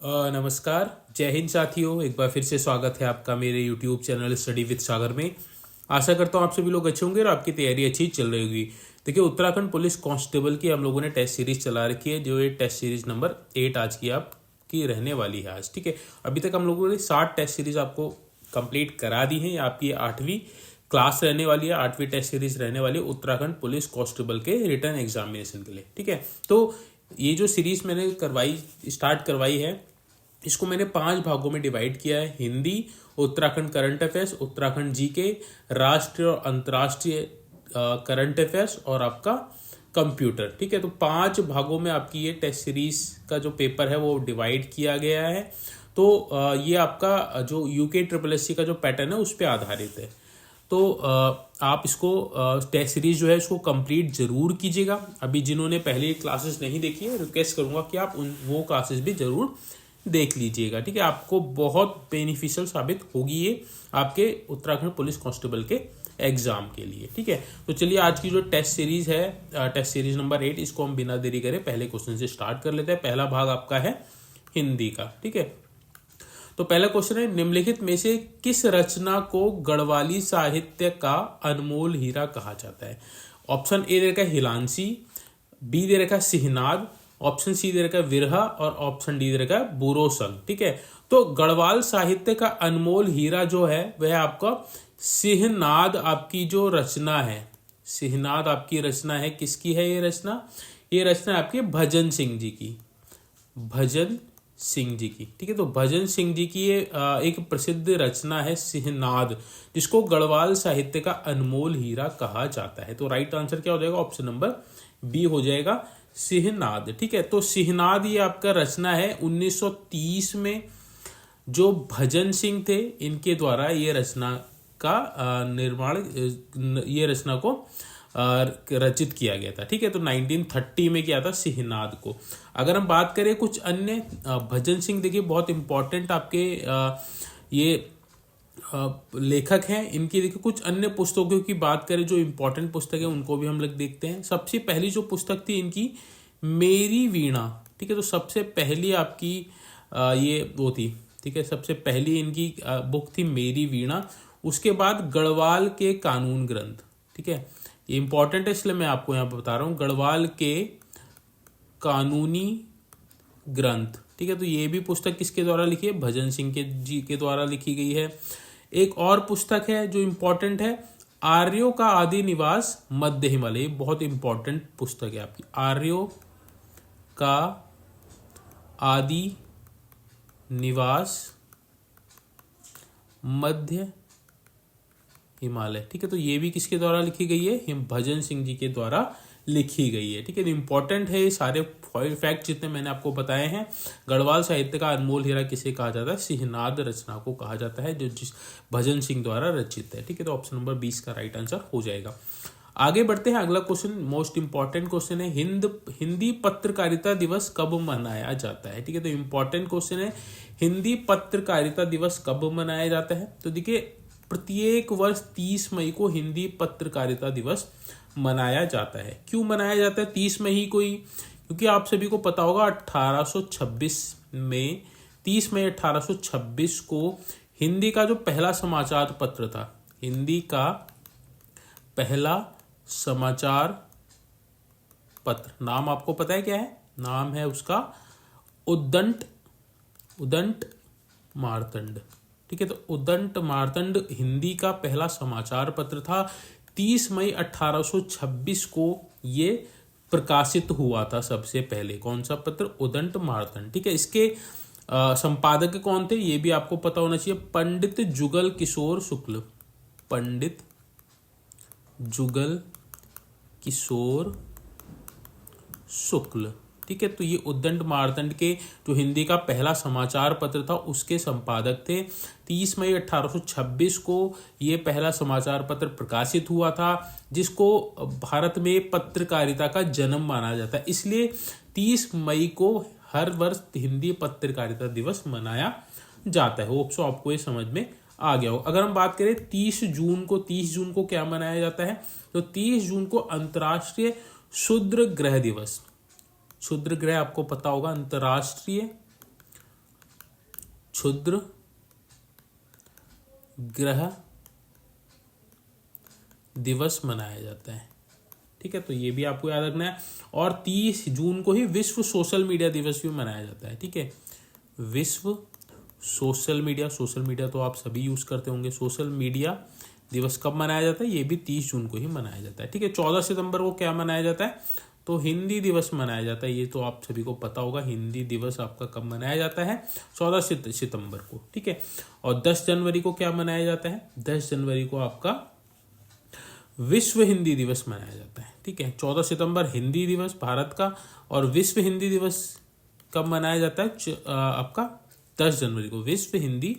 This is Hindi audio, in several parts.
नमस्कार, जय हिंद साथियों। एक बार फिर से स्वागत है आपका मेरे YouTube चैनल स्टडी विद सागर में। आशा करता हूँ आप सभी लोग अच्छे होंगे और आपकी तैयारी अच्छी चल रही होगी। देखिए, उत्तराखंड पुलिस कांस्टेबल की हम लोगों ने टेस्ट सीरीज चला रखी है, जो ये टेस्ट सीरीज नंबर 8 आज की आपकी रहने वाली है आज। ठीक है, अभी तक हम लोगों ने 60 टेस्ट सीरीज आपको कंप्लीट करा दी है। आपकी 8वीं क्लास रहने वाली है, 8वीं टेस्ट सीरीज रहने वाली है उत्तराखंड पुलिस कांस्टेबल के रिटर्न एग्जामिनेशन के लिए। ठीक है, तो ये जो सीरीज मैंने स्टार्ट करवाई है, इसको मैंने 5 भागों में डिवाइड किया है। Hindi, Uttarakhand current affairs, Uttarakhand GK, राष्ट्रीय और अंतर्राष्ट्रीय करंट अफेयर्स और आपका कंप्यूटर। ठीक है, तो 5 भागों में आपकी ये टेस्ट सीरीज का जो पेपर है वो डिवाइड किया गया है। तो ये आपका जो यूके ट्रिपल एससी का जो पैटर्न है उस पर आधारित है। तो आप इसको टेस्ट सीरीज जो है इसको कंप्लीट जरूर कीजिएगा। अभी जिन्होंने पहली क्लासेस नहीं देखी है, रिक्वेस्ट करूंगा कि आप वो क्लासेस भी जरूर देख लीजिएगा। ठीक है, आपको बहुत बेनिफिशियल साबित होगी ये आपके उत्तराखंड पुलिस कांस्टेबल के एग्जाम के लिए। ठीक है, तो चलिए आज की जो टेस्ट सीरीज है, टेस्ट सीरीज नंबर 8, इसको हम बिना देरी करे पहले क्वेश्चन से स्टार्ट कर लेते हैं। पहला भाग आपका है हिंदी का। ठीक है, तो पहला क्वेश्चन है, निम्नलिखित में से किस रचना को गढ़वाली साहित्य का अनमोल हीरा कहा जाता है? ऑप्शन ए दे रखा है हिलांसी, बी दे रखा है सिहनाद, ऑप्शन सी दे रखा है विरहा और ऑप्शन डी दे रखा है बुरोसंग। ठीक है, तो गढ़वाल साहित्य का अनमोल हीरा जो है वह आपका सिहनाद आपकी जो रचना है, सिहनाद आपकी रचना है। किसकी है ये रचना? ये रचना है आपके भजन सिंह जी की, भजन सिंह जी की। ठीक है, तो भजन सिंह जी की ये एक प्रसिद्ध रचना है सिहनाद, जिसको गढ़वाल साहित्य का अनमोल हीरा कहा जाता है। तो राइट आंसर क्या हो जाएगा? ऑप्शन नंबर बी हो जाएगा, सिहनाद। ठीक है, तो सिहनाद ये आपका रचना है 1930 में जो भजन सिंह थे इनके द्वारा ये रचना का निर्माण, ये रचना को रचित किया गया था। ठीक है, तो 1930 में किया था सिहनाद को। अगर हम बात करें कुछ अन्य, भजन सिंह देखिए बहुत इंपॉर्टेंट आपके ये लेखक हैं। इनकी देखिए कुछ अन्य पुस्तकों की बात करें, जो इंपॉर्टेंट पुस्तक है उनको भी हम लोग देखते हैं। सबसे पहली जो पुस्तक थी इनकी मेरी वीणा। ठीक है, तो सबसे पहली आपकी ये वो थी। ठीक है, सबसे पहली इनकी बुक थी मेरी वीणा। उसके बाद गढ़वाल के कानून ग्रंथ। ठीक है, ये इंपॉर्टेंट है इसलिए मैं आपको यहाँ पर बता रहा हूँ, गढ़वाल के कानूनी ग्रंथ। ठीक है, तो ये भी पुस्तक किसके द्वारा लिखी है? भजन सिंह के जी के द्वारा लिखी गई है। एक और पुस्तक है जो इंपॉर्टेंट है, आर्यों का आदि निवास मध्य हिमालय। बहुत इंपॉर्टेंट पुस्तक है आपकी, आर्यों का आदि निवास मध्य हिमालय। ठीक है, तो ये भी किसके द्वारा लिखी गई है? भजन सिंह जी के द्वारा लिखी गई है। ठीक है, तो इंपॉर्टेंट है ये सारे फैक्ट जितने मैंने आपको बताए हैं। गढ़वाल साहित्य का अनमोल हीरा किसे कहा जाता है? सिहनाद रचना को कहा जाता है, जो जिस भजन सिंह द्वारा रचित है। ठीक है, तो ऑप्शन नंबर 20 का राइट आंसर हो जाएगा। आगे बढ़ते हैं, अगला क्वेश्चन मोस्ट इंपॉर्टेंट क्वेश्चन है, हिंदी पत्रकारिता दिवस कब मनाया जाता है? ठीक है, तो इंपॉर्टेंट क्वेश्चन है, हिंदी पत्रकारिता दिवस कब मनाया जाता है? तो देखिए, प्रत्येक वर्ष 30 मई को हिंदी पत्रकारिता दिवस मनाया जाता है। क्यों मनाया जाता है 30 मई को ही? क्योंकि आप सभी को पता होगा 1826 में, 30 मई 1826 को हिंदी का जो पहला समाचार पत्र था, हिंदी का पहला समाचार पत्र, नाम आपको पता है क्या है? नाम है उसका उदंत मार्तंड। ठीक है, तो उदंत मार्तंड हिंदी का पहला समाचार पत्र था। 30 मई 1826 को ये प्रकाशित हुआ था सबसे पहले। कौन सा पत्र? उदंत मार्तंड। ठीक है, इसके संपादक कौन थे ये भी आपको पता होना चाहिए, पंडित जुगल किशोर शुक्ल। पंडित जुगल किशोर शुक्ल। ठीक है, तो ये उदंत मार्तंड के जो हिंदी का पहला समाचार पत्र था उसके संपादक थे। 30 मई 1826 को ये पहला समाचार पत्र प्रकाशित हुआ था, जिसको भारत में पत्रकारिता का जन्म माना जाता है। इसलिए 30 मई को हर वर्ष हिंदी पत्रकारिता दिवस मनाया जाता है। होप सो आपको ये समझ में आ गया हो। अगर हम बात करें 30 जून को क्या मनाया जाता है? तो 30 जून को अंतर्राष्ट्रीय क्षुद्र ग्रह दिवस। क्षुद्र ग्रह आपको पता होगा, अंतर्राष्ट्रीय क्षुद्र ग्रह दिवस मनाया जाता है। ठीक है, तो ये भी आपको याद रखना है। और 30 जून को ही विश्व सोशल मीडिया दिवस भी मनाया जाता है। ठीक है, विश्व सोशल मीडिया तो आप सभी यूज करते होंगे। सोशल मीडिया दिवस कब मनाया जाता है? ये भी 30 जून को ही मनाया जाता है। ठीक है, 14 सितंबर को क्या मनाया जाता है? तो हिंदी दिवस मनाया जाता है। ये तो आप सभी को पता होगा, हिंदी दिवस आपका कब मनाया जाता है? 14 सितंबर को। ठीक है, और 10 जनवरी को क्या मनाया जाता है? 10 जनवरी को आपका विश्व हिंदी दिवस मनाया जाता है। ठीक है, 14 सितंबर हिंदी दिवस भारत का, और विश्व हिंदी दिवस कब मनाया जाता है? आपका 10 जनवरी को विश्व हिंदी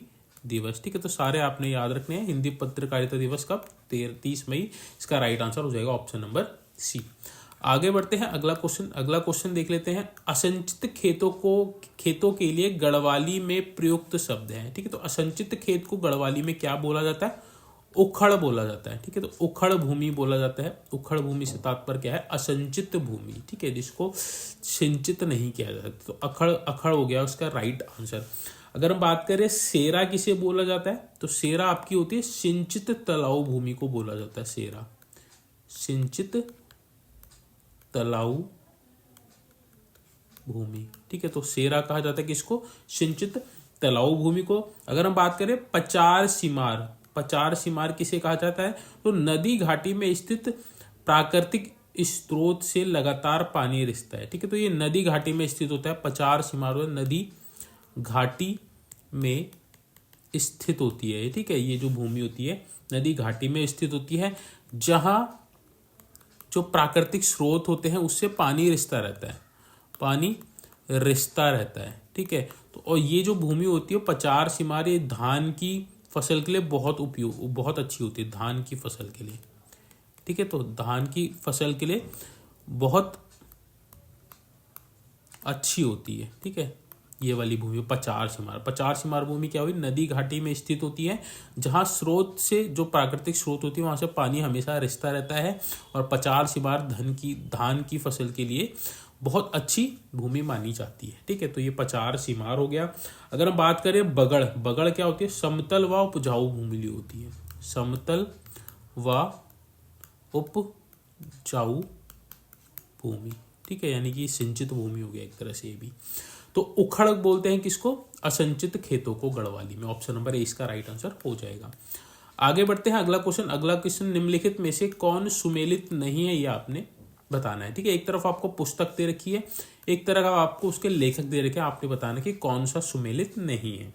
दिवस। ठीक है, तो सारे आपने याद रखने हैं। हिंदी पत्रकारिता दिवस कब? 30 मई। इसका राइट आंसर हो जाएगा ऑप्शन नंबर सी। आगे बढ़ते हैं, अगला क्वेश्चन देख लेते हैं। असंचित खेतों के लिए गढ़वाली में प्रयुक्त शब्द है। ठीक है, तो असंचित खेत को गढ़वाली में क्या बोला जाता है? उखड़ बोला जाता है। ठीक है, तो उखड़ भूमि बोला जाता है। उखड़ भूमि से तात्पर्य क्या है? असंचित भूमि। ठीक है, जिसको सिंचित नहीं किया जाता, तो अखड़ हो गया उसका राइट आंसर। अगर हम बात करें सेरा किसे बोला जाता है, तो सेरा आपकी होती है सिंचित तलाऊ भूमि को बोला जाता है। सेरा सिंचित तलाऊ भूमि। ठीक है, तो सेरा कहा जाता है किसको? सिंचित तलाऊ भूमि को। अगर हम बात करें पचार सीमार किसे कहा जाता है? तो नदी घाटी में स्थित प्राकृतिक स्रोत से लगातार पानी रिसता है। ठीक है, तो ये नदी घाटी में स्थित होता है। पचार सीमार नदी घाटी में स्थित होती है। ठीक है, ये जो भूमि होती है नदी घाटी में स्थित होती है, जहां जो प्राकृतिक स्रोत होते हैं उससे पानी रिसता रहता है। ठीक है, तो और ये जो भूमि होती है पचार सीमार, ये धान की फसल के लिए बहुत अच्छी होती है। धान की फसल के लिए। ठीक है, तो धान की फसल के लिए बहुत अच्छी होती है। ठीक है, ये वाली भूमि पचार सीमार भूमि क्या हुई? नदी घाटी में स्थित होती है, जहां स्रोत से जो प्राकृतिक स्रोत होती है वहां से पानी हमेशा रिसता रहता है। और पचार सीमार धान की फसल के लिए बहुत अच्छी भूमि मानी जाती है। ठीक है, तो ये पचार सीमार हो गया। अगर हम बात करें बगड़ क्या होती है? समतल व उपजाऊ भूमि लिए होती है। समतल व उपजाऊ भूमि। ठीक है, यानी कि सिंचित भूमि हो गया एक तरह से ये भी। तो उखड़ बोलते हैं किसको? असंचित खेतों को गढ़वाली में। ऑप्शन नंबर ए इसका राइट आंसर हो जाएगा। आगे बढ़ते हैं, अगला क्वेश्चन निम्नलिखित में से कौन सुमेलित नहीं है, ये आपने बताना है। ठीक है, एक तरफ आपको पुस्तक दे रखी है, एक तरफ आपको उसके लेखक दे रखे हैं, आपने बताना कि कौन सा सुमेलित नहीं है।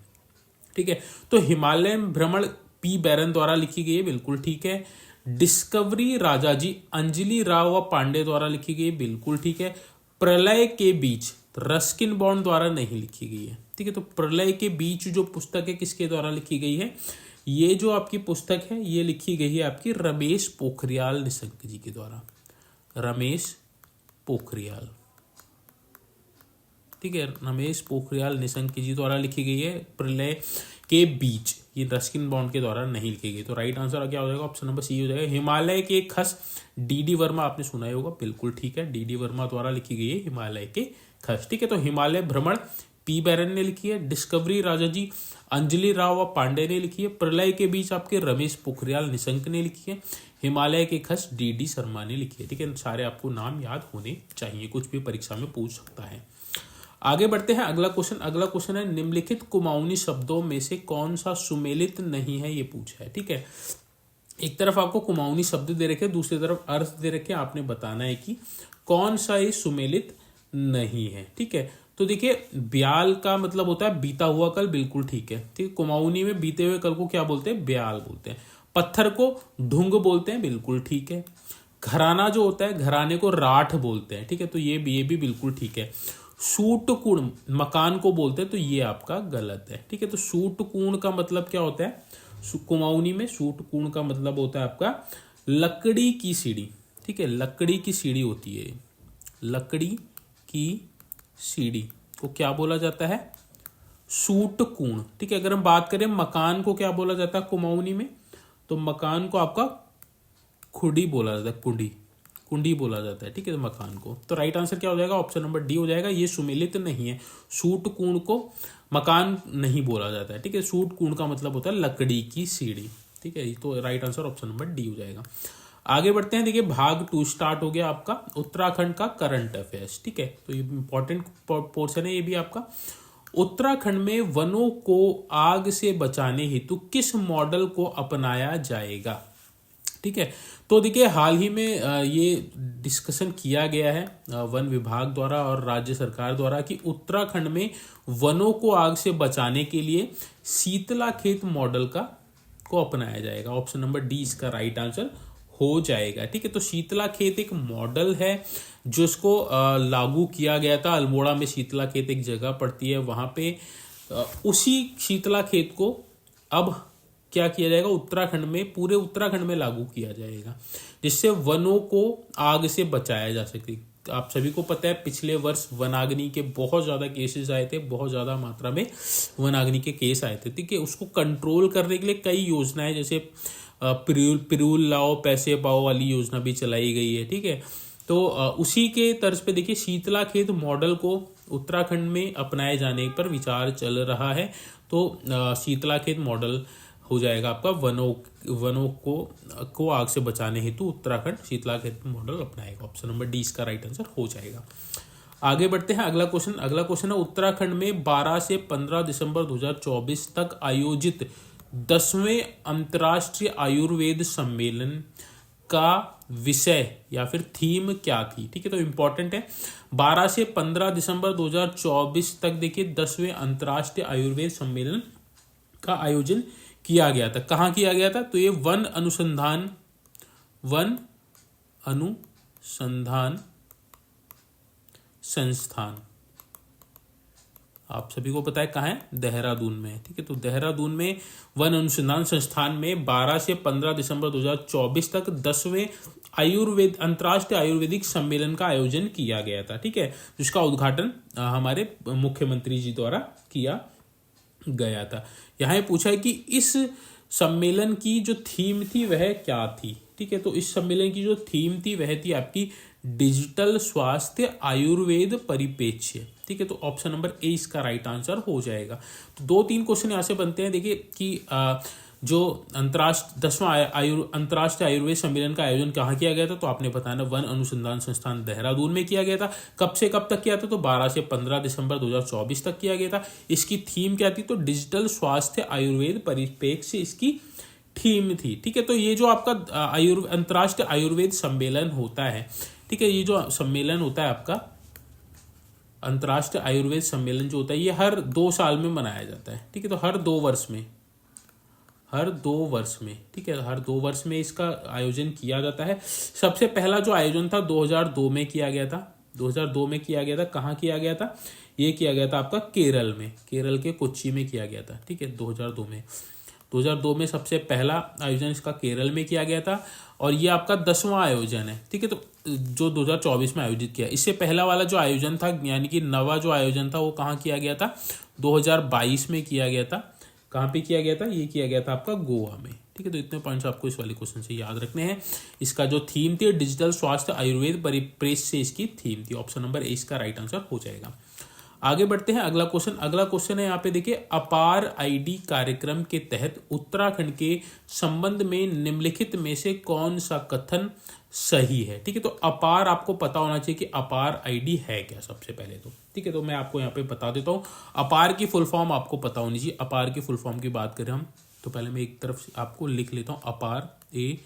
ठीक है, तो हिमालय भ्रमण पी बैरन द्वारा लिखी गई है, बिल्कुल ठीक है। डिस्कवरी राजाजी अंजलि राव व पांडे द्वारा लिखी गई, बिल्कुल ठीक है। प्रलय के बीच रस्किन बॉन्ड द्वारा नहीं लिखी गई है। ठीक है, तो प्रलय के बीच जो पुस्तक है किसके द्वारा लिखी गई है? ये जो आपकी पुस्तक है ये लिखी गई है आपकी रमेश पोखरियाल निशंक जी के द्वारा। रमेश पोखरियाल। ठीक है, रमेश पोखरियाल निशंक जी द्वारा लिखी गई है। प्रलय के बीच ये रस्किन बॉन्ड के द्वारा नहीं लिखी गई। तो राइट आंसर क्या हो जाएगा? ऑप्शन नंबर सी हो जाएगा। हिमालय के खस डी वर्मा, आपने सुना ही होगा, बिल्कुल ठीक है। डी वर्मा द्वारा लिखी गई है हिमालय के खस। ठीक है, तो हिमालय भ्रमण पी बैरन ने लिखी है। डिस्कवरी राजाजी अंजलि राव व पांडे ने लिखी है। प्रलय के बीच आपके रमेश पोखरियाल निशंक ने लिखी है। हिमालय के खस डी शर्मा ने लिखी है। ठीक है, सारे आपको नाम याद होने चाहिए, कुछ भी परीक्षा में पूछ सकता है। आगे बढ़ते हैं, अगला क्वेश्चन है निम्नलिखित कुमाऊनी शब्दों में से कौन सा सुमेलित नहीं है, ये पूछा है। ठीक है, एक तरफ आपको कुमाऊनी शब्द दे रखे, दूसरी तरफ अर्थ दे रखे, आपने बताना है कि कौन सा ये सुमेलित नहीं है। ठीक है, तो देखिए ब्याल का मतलब होता है बीता हुआ कल, बिल्कुल ठीक है। ठीक है, कुमाऊनी में बीते हुए कल को क्या बोलते हैं? ब्याल बोलते हैं। पत्थर को ढुंग बोलते हैं, बिल्कुल ठीक है। घराना जो होता है घराने को राठ बोलते हैं। ठीक है, तो ये भी बिल्कुल ठीक है। सूटकुण मकान को बोलते हैं, तो ये आपका गलत है। ठीक है, तो सूटकुण का मतलब क्या होता है? कुमाऊनी में सूटकुण का मतलब होता है आपका लकड़ी की सीढ़ी। ठीक है, लकड़ी की सीढ़ी होती है। लकड़ी की सीढ़ी को क्या बोला जाता है? सूटकुण। ठीक है, अगर हम बात करें मकान को क्या बोला जाता है कुमाऊनी में, तो मकान को आपका खुडी बोला जाता है। कुंडी बोला जाता है। ठीक है, तो मकान को। तो राइट आंसर क्या हो जाएगा? ऑप्शन नंबर डी हो जाएगा। ये सुमेलित नहीं है। सूटकुण को मकान नहीं बोला जाता है, ठीक है। सूट कूण का मतलब होता है लकड़ी की सीढ़ी, ठीक है। तो right answer option number D हो जाएगा। आगे बढ़ते हैं, देखिए भाग 2 स्टार्ट हो गया आपका उत्तराखंड का करंट अफेयर्स, ठीक है। तो ये इंपॉर्टेंट पोर्शन है ये भी आपका। उत्तराखंड में वनों को आग से बचाने हेतु किस मॉडल को अपनाया जाएगा, ठीक है। तो देखिए हाल ही में ये डिस्कशन किया गया है वन विभाग द्वारा और राज्य सरकार द्वारा कि उत्तराखंड में वनों को आग से बचाने के लिए शीतला खेत मॉडल को अपनाया जाएगा। ऑप्शन नंबर डी इसका राइट आंसर हो जाएगा, ठीक है। तो शीतला खेत एक मॉडल है जिसको लागू किया गया था। अल्मोड़ा में शीतला खेत एक जगह पड़ती है, वहां पे उसी शीतला खेत को अब क्या किया जाएगा, उत्तराखंड में, पूरे उत्तराखंड में लागू किया जाएगा, जिससे वनों को आग से बचाया जा सके। आप सभी को पता है पिछले वर्ष वनाग्नि के बहुत ज़्यादा केसेस आए थे, बहुत ज़्यादा मात्रा में वनाग्नि के केस आए थे, ठीक है। उसको कंट्रोल करने के लिए कई योजनाएं, जैसे पिरूल लाओ पैसे पाओ वाली योजना भी चलाई गई है, ठीक है। तो उसी के तर्ज पे देखिए शीतला खेत मॉडल को उत्तराखंड में अपनाए जाने पर विचार चल रहा है। तो शीतला खेत मॉडल हो जाएगा आपका वनों को आग से बचाने हेतु उत्तराखंड शीतला खेत मॉडल अपनाएगा। ऑप्शन नंबर डी इसका राइट आंसर हो जाएगा। आगे बढ़ते हैं, अगला क्वेश्चन है उत्तराखंड में 12 से 15 दिसंबर 2024 तक आयोजित 10वें अंतर्राष्ट्रीय आयुर्वेद सम्मेलन का विषय या फिर थीम क्या थी, ठीक है। तो इंपॉर्टेंट है, 12 से 15 दिसंबर 2024 तक देखिए 10वें अंतर्राष्ट्रीय आयुर्वेद सम्मेलन का आयोजन किया गया था। कहाँ किया गया था, तो ये वन अनुसंधान संस्थान, आप सभी को पता है कहाँ है, देहरादून में, ठीक है। तो देहरादून में वन अनुसंधान संस्थान में 12 से 15 दिसंबर 2024 तक 10वें अंतर्राष्ट्रीय आयुर्वेदिक सम्मेलन का आयोजन किया गया था, ठीक है। जिसका उद्घाटन हमारे मुख्यमंत्री जी द्वारा किया गया था। यहाँ पूछा है कि इस सम्मेलन की जो थीम थी वह क्या थी, ठीक है। तो इस सम्मेलन की जो थीम थी वह थी आपकी डिजिटल स्वास्थ्य आयुर्वेद परिप्रेक्ष्य, ठीक है। तो ऑप्शन नंबर ए इसका राइट आंसर हो जाएगा। तो 2-3 क्वेश्चन यहाँ से बनते हैं, देखिए कि जो 10वां अंतर्राष्ट्रीय आयुर्वेद सम्मेलन का आयोजन कहाँ किया गया था, तो आपने बताया वन अनुसंधान संस्थान देहरादून में किया गया था। कब से कब तक किया था, तो 12 से 15 दिसंबर 2024 तक किया गया था। इसकी थीम क्या थी, तो डिजिटल स्वास्थ्य आयुर्वेद परिप्रेक्ष्य इसकी थीम थी, ठीक है। तो ये जो आपका अंतर्राष्ट्रीय आयुर्वेद सम्मेलन होता है, ठीक है, ये जो सम्मेलन होता है आपका अंतर्राष्ट्रीय आयुर्वेद सम्मेलन जो होता है ये हर 2 साल में मनाया जाता है, ठीक है। तो हर 2 वर्ष में, ठीक है, हर 2 वर्ष में इसका आयोजन किया जाता है। सबसे पहला जो आयोजन था 2002 में किया गया था। 2002 में किया गया था। कहाँ किया गया था, ये किया गया था आपका केरल में, केरल के कोच्चि में किया गया था, ठीक है। 2002 में सबसे पहला आयोजन इसका केरल में किया गया था और ये आपका 10वां आयोजन है, ठीक है। तो जो 2024 में आयोजित किया, इससे पहला वाला जो आयोजन था यानी कि नवा जो आयोजन था वो कहाँ किया गया था, 2022 में किया गया था। कहाँ पे किया गया था, ये किया गया था आपका गोवा में, ठीक है। तो इतने पॉइंट्स आपको इस वाले क्वेश्चन से याद रखने हैं। इसका जो थीम थी डिजिटल स्वास्थ्य आयुर्वेद परिप्रेक्ष्य से इसकी थीम थी। ऑप्शन नंबर ए इसका राइट आंसर हो जाएगा। आगे बढ़ते हैं, अगला क्वेश्चन है यहाँ पे देखिए, अपार आईडी कार्यक्रम के तहत उत्तराखंड के संबंध में निम्नलिखित में से कौन सा कथन सही है, ठीक है। तो अपार आपको पता होना चाहिए कि अपार आईडी है क्या, सबसे पहले तो, ठीक है। तो मैं आपको यहाँ पे बता देता हूँ, अपार की फुल फॉर्म आपको पता होनी चाहिए। अपार की फुल फॉर्म की बात करें हम तो पहले मैं एक तरफ से आपको लिख लेता हूँ, अपार APAAR,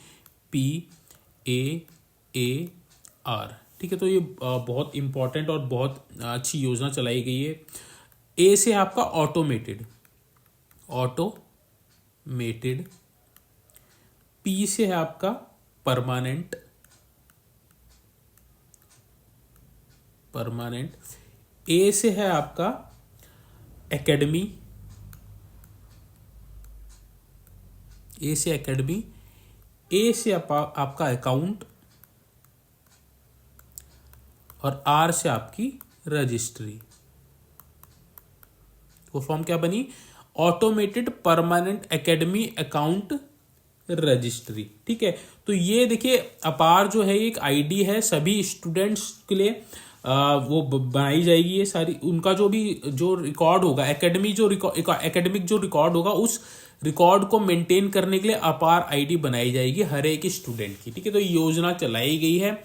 ठीक है। तो ये बहुत इंपॉर्टेंट और बहुत अच्छी योजना चलाई गई है। ए से आपका ऑटोमेटेड, पी से है आपका परमानेंट, ए से है आपका एकेडमी, ए से आपका अकाउंट और आर से आपकी रजिस्ट्री। वो फॉर्म क्या बनी, automated permanent academy account registry, ठीक है। तो ये देखिए अपार जो है एक आईडी है सभी स्टूडेंट्स के लिए वो बनाई जाएगी। ये सारी उनका जो रिकॉर्ड होगा, एकेडमिक जो रिकॉर्ड होगा, उस रिकॉर्ड को मेंटेन करने के लिए अपार आईडी बनाई जाएगी हर एक स्टूडेंट की। ठीक है, तो योजना चलाई गई है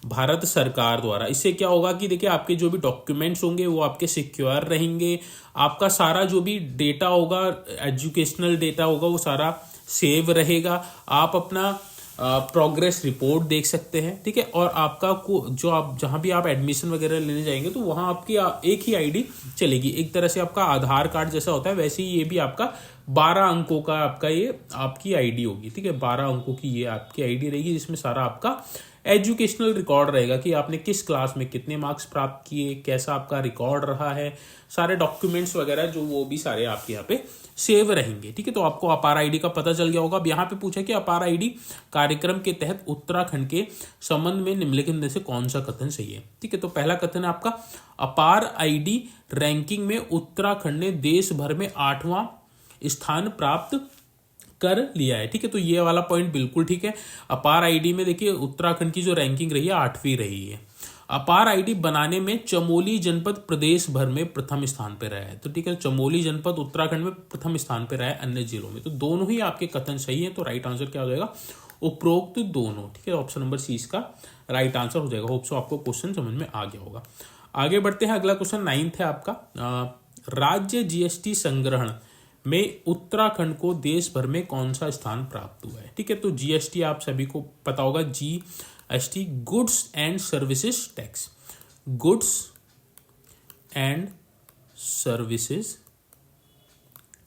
भारत सरकार द्वारा। इससे क्या होगा कि देखिए आपके जो भी डॉक्यूमेंट्स होंगे वो आपके सिक्योर रहेंगे, आपका सारा जो भी डेटा होगा, एजुकेशनल डेटा होगा, वो सारा सेव रहेगा। आप अपना प्रोग्रेस रिपोर्ट देख सकते हैं। ठीक है, और आपका जो आप जहां भी आप एडमिशन वगैरह लेने जाएंगे तो वहां आपकी एक ही आईडी चलेगी। एक तरह से आपका आधार कार्ड जैसा होता है, वैसे ही ये भी आपका 12 अंकों का आपकी आईडी होगी। ठीक है, 12 अंकों की ये आपकी आईडी रहेगी, जिसमें सारा आपका एजुकेशनल रिकॉर्ड रहेगा कि आपने किस क्लास में कितने मार्क्स प्राप्त किए, कैसा आपका रिकॉर्ड रहा है, सारे डॉक्यूमेंट्स वगैरह जो वो भी सारे आपके यहाँ पे सेव रहेंगे। ठीक है, तो आपको अपार आईडी का पता चल गया होगा। अब यहाँ पे पूछा कि अपार आईडी कार्यक्रम के तहत उत्तराखंड के संबंध में निम्नलिखित में से कौन सा कथन सही है। ठीक है, तो पहला कथन है आपका, अपार आईडी रैंकिंग में उत्तराखंड ने देश भर में 8वां स्थान प्राप्त कर लिया है। ठीक है, तो ये वाला पॉइंट बिल्कुल ठीक है। अपार आईडी में देखिए उत्तराखंड की जो रैंकिंग रही है 8वीं रही है। अपार आईडी बनाने में चमोली जनपद प्रदेश भर में प्रथम स्थान पे रहा है। तो ठीक है, चमोली जनपद उत्तराखंड में प्रथम स्थान पे रहा है अन्य जिलों में। तो दोनों ही आपके कथन सही है, तो राइट आंसर क्या हो जाएगा, उपरोक्त दोनों। ठीक है, ऑप्शन नंबर सी इसका राइट आंसर हो जाएगा। होप सो आपको क्वेश्चन समझ में आ गया होगा। आगे बढ़ते हैं, अगला क्वेश्चन 9th है आपका। राज्य जीएसटी संग्रहण में उत्तराखंड को देश भर में कौन सा स्थान प्राप्त हुआ है। ठीक है, तो जीएसटी आप सभी को पता होगा, GST goods and services tax, goods and services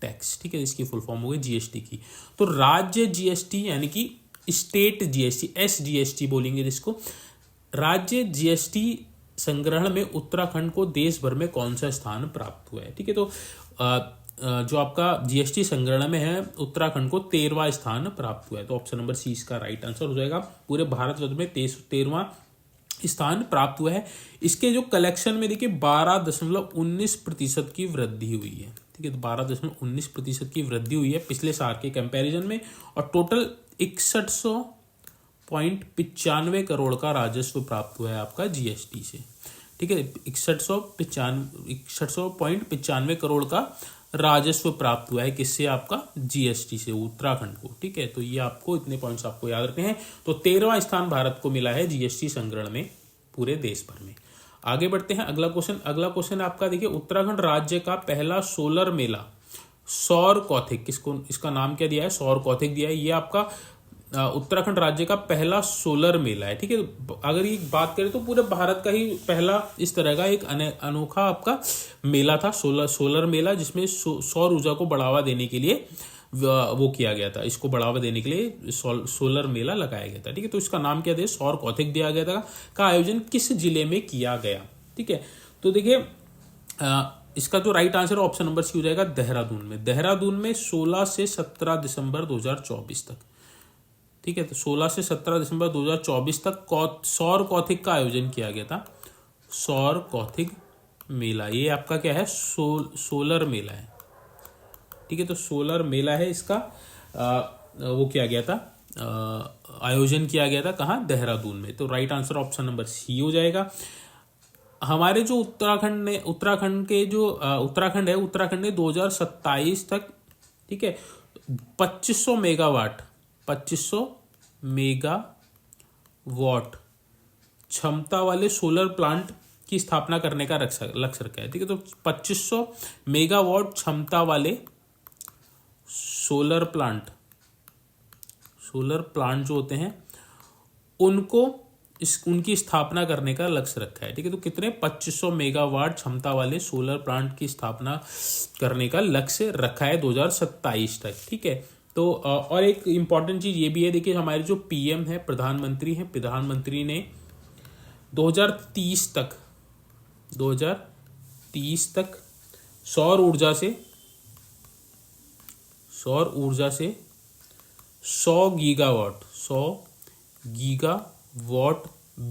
tax. ठीक है, इसकी फुल फॉर्म हो गई जीएसटी की। तो राज्य जीएसटी यानी कि स्टेट जीएसटी, एसजीएसटी बोलेंगे जिसको, राज्य जीएसटी संग्रहण में उत्तराखंड को देश भर में कौन सा स्थान प्राप्त हुआ है। ठीक है, तो जो आपका जीएसटी संग्रहण में है उत्तराखंड को 13वां स्थान प्राप्त हुआ है। तो ऑप्शन नंबर सी इसका राइट आंसर हो जाएगा। पूरे भारतवर्ष में 13वां स्थान प्राप्त हुआ है। इसके जो कलेक्शन में देखिए 12.19% की वृद्धि हुई है। ठीक है, तो 12.19% की वृद्धि हुई है पिछले साल के कंपैरिजन में, और टोटल 6195 करोड़ का राजस्व प्राप्त हुआ है आपका जीएसटी से। ठीक है, 6195 करोड़ का राजस्व प्राप्त हुआ है किससे, आपका जीएसटी से, उत्तराखंड को। ठीक है, तो ये आपको इतने पॉइंट्स आपको याद रखने हैं। तो 13वां स्थान भारत को मिला है जीएसटी संग्रहण में पूरे देश भर में। आगे बढ़ते हैं, अगला क्वेश्चन आपका देखिए, उत्तराखंड राज्य का पहला सोलर मेला सौर कौथिक, इसका नाम क्या दिया है, सौर कौथिक दिया है। ये आपका उत्तराखंड राज्य का पहला सोलर मेला है। ठीक है, अगर ये बात करें तो पूरे भारत का ही पहला इस तरह का एक अनोखा आपका मेला था, सोलर मेला, जिसमें सौर ऊर्जा को बढ़ावा देने के लिए वो किया गया था। इसको बढ़ावा देने के लिए सोलर मेला लगाया गया था। ठीक है, तो इसका नाम क्या दिया, सौर कौथिक दिया गया था। का आयोजन किस जिले में किया गया। ठीक है, तो देखिए इसका जो right answer option number C हो जाएगा, देहरादून में। देहरादून में 16 से 17 दिसंबर 2024 तक। ठीक है, तो 16 से 17 दिसंबर 2024 तक सौर कौथिक का आयोजन किया गया था। सौर कौथिक मेला, ये आपका क्या है, सोलर मेला है। ठीक है, तो सोलर मेला है, इसका वो किया गया था, आयोजन किया गया था कहाँ, देहरादून में। तो right answer option number C हो जाएगा। हमारे जो उत्तराखंड है, उत्तराखंड ने 2027 तक, ठीक है, 2500 मेगावाट क्षमता वाले सोलर प्लांट की स्थापना करने का लक्ष्य रखा है। ठीक है, तो 2500 मेगावाट क्षमता वाले सोलर प्लांट जो होते हैं उनकी स्थापना करने का लक्ष्य रखा है। ठीक है, तो कितने, 2500 मेगावाट क्षमता वाले सोलर प्लांट की स्थापना करने का लक्ष्य रखा है 2027 तक। ठीक है, तो और एक इम्पॉर्टेंट चीज ये भी है, देखिए हमारे जो पीएम है, प्रधानमंत्री ने 2030 तक सौर ऊर्जा से 100 गीगावाट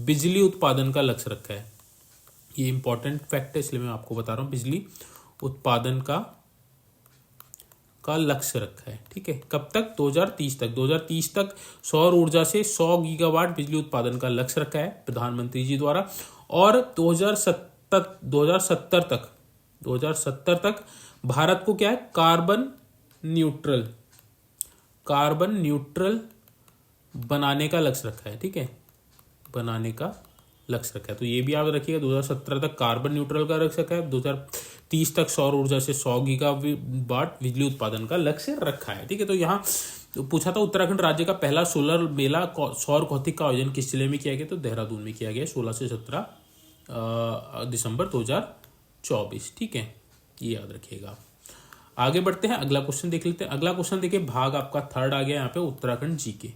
बिजली उत्पादन का लक्ष्य रखा है। ये इंपॉर्टेंट फैक्ट है, इसलिए मैं आपको बता रहा हूँ, बिजली उत्पादन का लक्ष्य रखा है। ठीक है, कब तक, 2030 तक सौर ऊर्जा से 100 गीगावाट बिजली उत्पादन का लक्ष्य रखा है प्रधानमंत्री जी द्वारा। और 2070 तक भारत को क्या है, कार्बन न्यूट्रल बनाने का लक्ष्य रखा है। ठीक है, बनाने का लक्ष्य रखा है। तो ये भी याद रखिएगा, 2070 तक कार्बन न्यूट्रल का लक्ष्य रखा है, 2030 तक सौर ऊर्जा से 100 गीगावाट बिजली उत्पादन का लक्ष्य रखा है। ठीक है, तो यहाँ तो पूछा था उत्तराखंड राज्य का पहला सोलर मेला सौर कौतिक का आयोजन किस जिले में किया गया, तो देहरादून में किया गया 16 से 17 दिसंबर 2024। ठीक है, ये याद रखिएगा। आगे बढ़ते हैं, अगला क्वेश्चन देख लेते हैं। अगला क्वेश्चन देखिए, भाग आपका 3 आ गया यहाँ पे, उत्तराखंड जीके।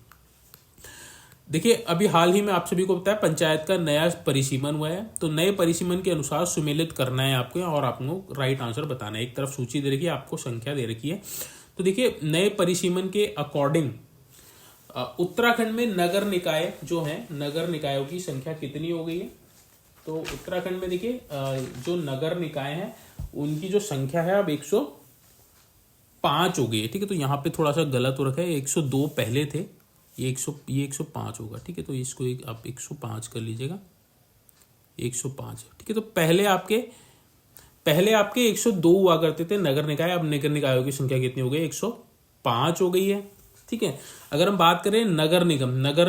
देखिए, अभी हाल ही में आप सभी को पता है पंचायत का नया परिसीमन हुआ है। तो नए परिसीमन के अनुसार सुमेलित करना है आपको, और आपको राइट आंसर बताना है। एक तरफ सूची दे रखी है, आपको संख्या दे रखी है। तो देखिए, नए परिसीमन के अकॉर्डिंग उत्तराखंड में नगर निकाय जो है, नगर निकायों की संख्या कितनी हो गई है। तो उत्तराखंड में देखिए जो नगर निकाय है उनकी जो संख्या है अब 105 हो गई है। ठीक है, तो यहाँ पे थोड़ा सा गलत हो रखा है, 102 पहले थे, ये 105 होगा। ठीक है, तो इसको आप 105 कर लीजिएगा, 105। ठीक है, तो पहले आपके 102 हुआ करते थे नगर निकाय, अब नगर निकायों की संख्या कितनी हो गई, 105 हो गई है। ठीक है, अगर हम बात करें नगर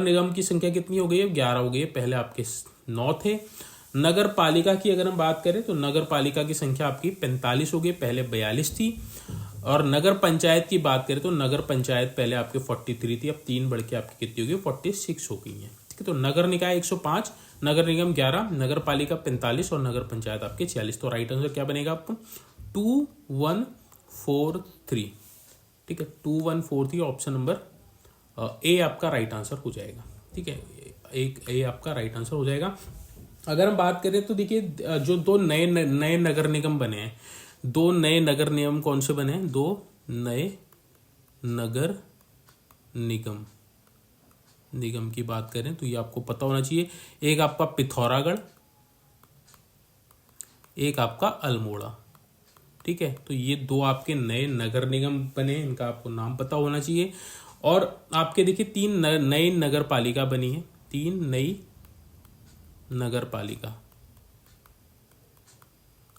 निगम की संख्या कितनी हो गई है, 11 हो गई है, पहले आपके 9 थे। नगर पालिका की अगर हम बात करें तो नगर पालिका की संख्या आपकी 45 हो गई, पहले 42 थी। और नगर पंचायत की बात करें तो नगर पंचायत पहले आपके 43 थी, अब 3 बढ़ के आपकी कितनी हो गई, 46 हो गई है। ठीक है, तो नगर निकाय 105, नगर निगम 11, नगर पालिका 45 और नगर पंचायत आपके 46। तो राइट आंसर क्या बनेगा आपको, 2143। ठीक है, 2143 ऑप्शन नंबर ए आपका राइट आंसर हो जाएगा। ठीक है, ए आपका राइट आंसर हो जाएगा। अगर हम बात करें तो देखिए, जो दो नए नगर निगम बने हैं, 2 नए नगर निगम कौन से बने हैं, 2 नए नगर निगम की बात करें तो ये आपको पता होना चाहिए। एक आपका पिथौरागढ़, एक आपका अल्मोड़ा। ठीक है, तो ये 2 आपके नए नगर निगम बने, इनका आपको नाम पता होना चाहिए। और आपके देखिए 3 नई नगर पालिका बनी है, 3 नई नगर पालिका,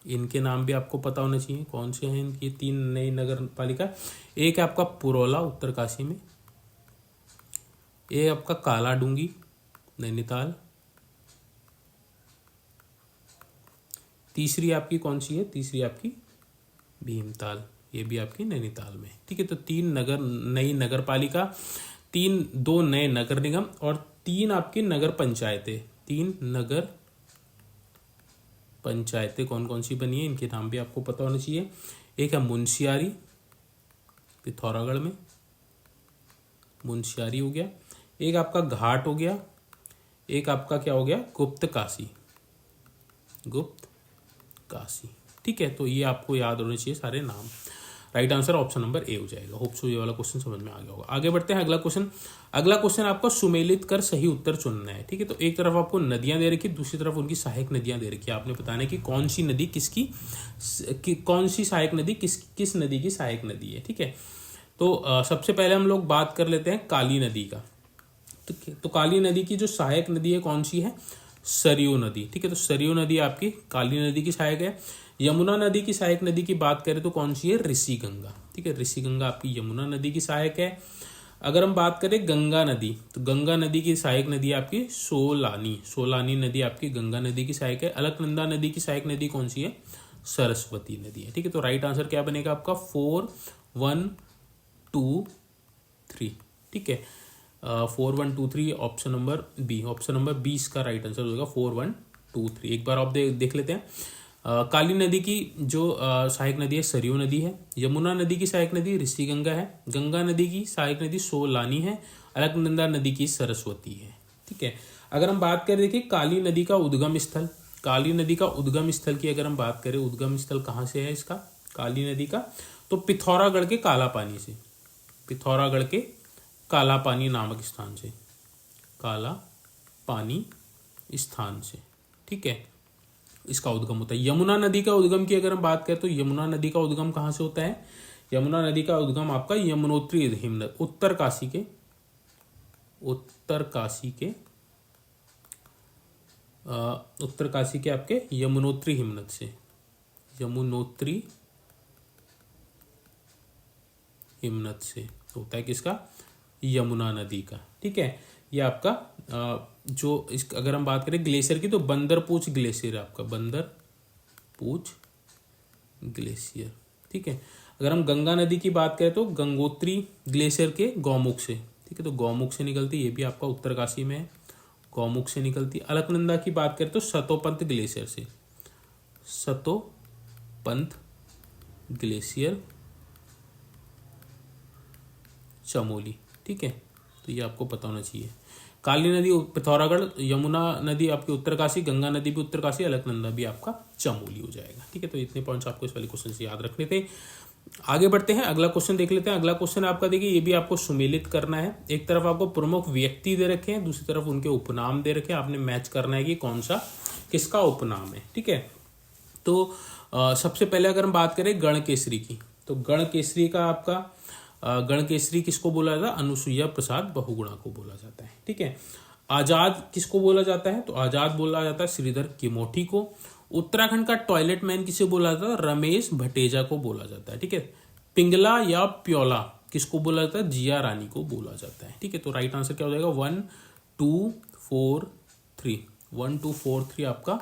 इनके नाम भी आपको पता होना चाहिए। कौन से हैं इनकी 3 नई नगर पालिका, एक है आपका पुरोला उत्तरकाशी में, एक आपका कालाडूंगी नैनीताल, तीसरी आपकी कौन सी है, तीसरी आपकी भीमताल, ये भी आपकी नैनीताल में। ठीक है, तो 3 नई नगर पालिका, 2 नए नगर निगम और 3 आपकी नगर पंचायतें। 3 नगर पंचायतें कौन कौन सी बनी है, इनके नाम भी आपको पता होना चाहिए। एक है मुंशियारी, पिथौरागढ़ में मुंशियारी हो गया, एक आपका घाट हो गया, एक आपका क्या हो गया, गुप्त काशी। ठीक है, तो ये आपको याद होने चाहिए सारे नाम। Right answer option number A हो जाएगा। होप सो ये वाला क्वेश्चन समझ में आ गया होगा। आगे बढ़ते हैं, अगला क्वेश्चन आपको सुमेलित कर सही उत्तर चुनना है। ठीक है, तो एक तरफ आपको नदियां दे रखी, दूसरी तरफ उनकी सहायक नदियां दे रखी है। आपने बताना है कि कौन सी नदी कौन सी सहायक नदी किस नदी की सहायक नदी है। ठीक है, तो सबसे पहले हम लोग बात कर लेते हैं काली नदी का। तो काली नदी की जो सहायक नदी है कौन सी है, सरयू नदी। ठीक है, तो सरयू नदी आपकी काली नदी की सहायक है। यमुना नदी की सहायक नदी की बात करें तो कौन सी है, ऋषि गंगा। ठीक है, ऋषि गंगा आपकी यमुना नदी की सहायक है। अगर हम बात करें गंगा नदी, तो गंगा नदी की सहायक नदी आपकी सोलानी नदी आपकी गंगा नदी की सहायक है। अलकनंदा नदी की सहायक नदी कौन सी है, सरस्वती नदी है। ठीक है, तो राइट आंसर क्या बनेगा आपका, 4, 1, 2, 3। ठीक है, 4, 1, 2, 3 option number B, option number 20 का राइट आंसर होगा 4, 1, 2, 3। एक बार आप देख लेते हैं। काली नदी की जो सहायक नदी है सरयू नदी है। यमुना नदी की सहायक नदी ऋषि गंगा है। गंगा नदी की सहायक नदी सोलानी है। अलकनंदा नदी की सरस्वती है। ठीक है, अगर हम बात करें देखिए काली नदी का उद्गम स्थल, काली नदी का उद्गम स्थल की अगर हम बात करें, उद्गम स्थल कहाँ से है इसका, काली नदी का, तो पिथौरागढ़ के काला पानी से, पिथौरागढ़ के काला पानी नामक स्थान से, काला पानी स्थान से। ठीक है, इसका उद्गम होता है। यमुना नदी का उद्गम की अगर हम बात करें तो यमुना नदी का उद्गम कहाँ से होता है, यमुना नदी का उद्गम आपका यमुनोत्री हिमनद उत्तरकाशी के उत्तरकाशी के आपके यमुनोत्री हिमनद से, यमुनोत्री हिमनद से होता है किसका, यमुना नदी का। ठीक है, ये आपका जो इस अगर हम बात करें ग्लेशियर की तो बंदरपूछ ग्लेशियर है आपका, बंदरपूछ ग्लेशियर। ठीक है, अगर हम गंगा नदी की बात करें तो गंगोत्री ग्लेशियर के गौमुख से। ठीक है, तो गौमुख से निकलती, ये भी आपका उत्तरकाशी में है, गौमुख से निकलती। अलकनंदा की बात करें तो सतोपंत ग्लेशियर से, सतोपंत ग्लेशियर चमोली। ठीक है, तो ये आपको पता होना चाहिए। काली नदी पिथौरागढ़, यमुना नदी आपकी उत्तरकाशी, गंगा नदी भी उत्तरकाशी, अलकनंदा भी आपका चमोली हो जाएगा। ठीक है, तो इतने पॉइंट्स आपको इस वाले क्वेश्चन से याद रखने थे। आगे बढ़ते हैं, अगला क्वेश्चन देख लेते हैं। अगला क्वेश्चन आपका देखिए, ये भी आपको सुमेलित करना है। एक तरफ आपको प्रमुख व्यक्ति दे रखे हैं, दूसरी तरफ उनके उपनाम दे रखे हैं, आपने मैच करना है कि कौन सा किसका उपनाम है। ठीक है, तो सबसे पहले अगर हम बात करें गणकेसरी की, तो गणकेसरी का आपका गणकेसरी किसको बोला जाता है, अनुसुईया प्रसाद बहुगुणा को बोला जाता है। ठीक है, आजाद किसको बोला जाता है, तो आजाद बोला जाता है श्रीधर किमोठी को। उत्तराखंड का टॉयलेट मैन किसे बोला जाता है, रमेश भटेजा को बोला जाता है। ठीक है, पिंगला या प्योला किसको बोला जाता है, जिया रानी को बोला जाता है। ठीक है, तो राइट आंसर क्या हो जाएगा, 1 2 4 3, 1 2 4 3 आपका